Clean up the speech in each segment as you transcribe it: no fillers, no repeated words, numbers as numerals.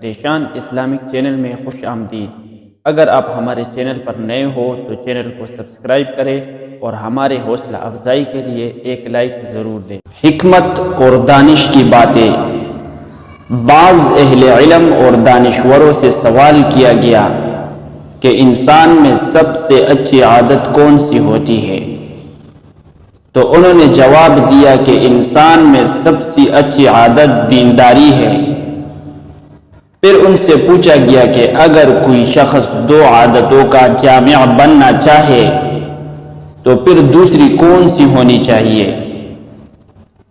Zeeshan Islamic channel میں خوش آمدید۔ اگر آپ ہمارے چینل پر نئے ہو تو چینل کو سبسکرائب کریں اور ہمارے حوصلہ افزائی کے لیے ایک لائک ضرور دیں۔ حکمت اور دانش کی باتیں۔ بعض اہل علم اور دانشوروں سے سوال کیا گیا کہ انسان میں سب سے اچھی عادت کون سی ہوتی ہے، تو انہوں نے جواب دیا کہ انسان میں سب سے اچھی عادت دینداری ہے۔ پھر ان سے پوچھا گیا کہ اگر کوئی شخص دو عادتوں کا جامع بننا چاہے تو پھر دوسری کون سی ہونی چاہیے،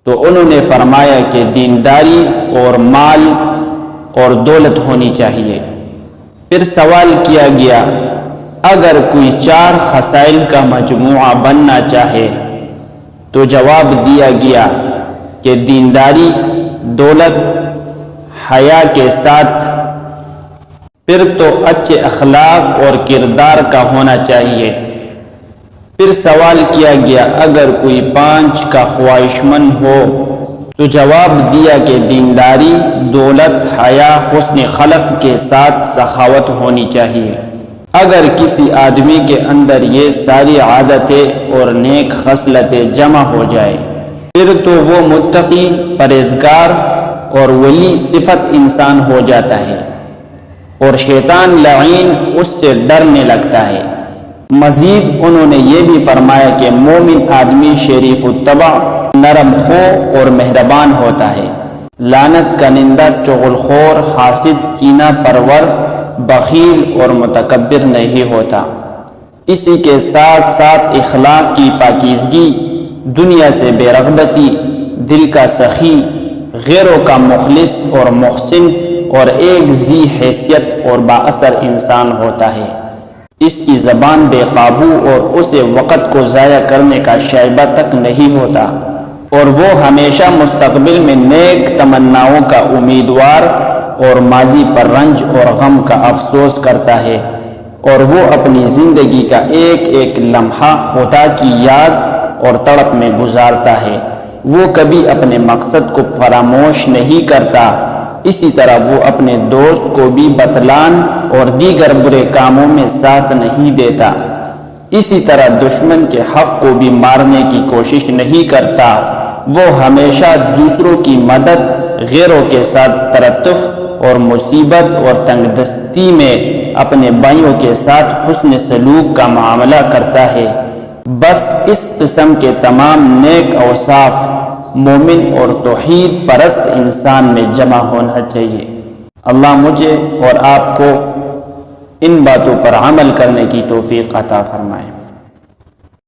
تو انہوں نے فرمایا کہ دینداری اور مال اور دولت ہونی چاہیے۔ پھر سوال کیا گیا اگر کوئی چار خصائل کا مجموعہ بننا چاہے تو جواب دیا گیا کہ دینداری، دولت، حیا کے ساتھ، پھر تو اچھے اخلاق اور کردار کا ہونا چاہیے۔ پھر سوال کیا گیا اگر کوئی پانچ کا خواہش مند ہو تو جواب دیا کہ دینداری، دولت، حیا، حسن خلق کے ساتھ سخاوت ہونی چاہیے۔ اگر کسی آدمی کے اندر یہ ساری عادتیں اور نیک خصلتیں جمع ہو جائے پھر تو وہ متقی، پرہیزگار اور ولی صفت انسان ہو جاتا ہے، اور شیطان لعین اس سے ڈرنے لگتا ہے۔ مزید انہوں نے یہ بھی فرمایا کہ مومن آدمی شریف الطبع، نرم خو اور مہربان ہوتا ہے، لعنت کنندہ، چغل خور، حاسد، کینہ پرور، بخیل اور متکبر نہیں ہوتا۔ اسی کے ساتھ ساتھ اخلاق کی پاکیزگی، دنیا سے بے رغبتی، دل کا سخی، غیروں کا مخلص اور محسن اور ایک ذی حیثیت اور بااثر انسان ہوتا ہے۔ اس کی زبان بے قابو اور اسے وقت کو ضائع کرنے کا شائبہ تک نہیں ہوتا، اور وہ ہمیشہ مستقبل میں نیک تمناؤں کا امیدوار اور ماضی پر رنج اور غم کا افسوس کرتا ہے، اور وہ اپنی زندگی کا ایک ایک لمحہ خدا کی یاد اور تڑپ میں گزارتا ہے۔ وہ کبھی اپنے مقصد کو فراموش نہیں کرتا، اسی طرح وہ اپنے دوست کو بھی بطلان اور دیگر برے کاموں میں ساتھ نہیں دیتا، اسی طرح دشمن کے حق کو بھی مارنے کی کوشش نہیں کرتا۔ وہ ہمیشہ دوسروں کی مدد، غیروں کے ساتھ ترطف اور مصیبت اور تنگ دستی میں اپنے بھائیوں کے ساتھ حسن سلوک کا معاملہ کرتا ہے۔ بس اس قسم کے تمام نیک اوصاف مومن اور توحید پرست انسان میں جمع ہونا چاہیے۔ اللہ مجھے اور آپ کو ان باتوں پر عمل کرنے کی توفیق عطا فرمائے۔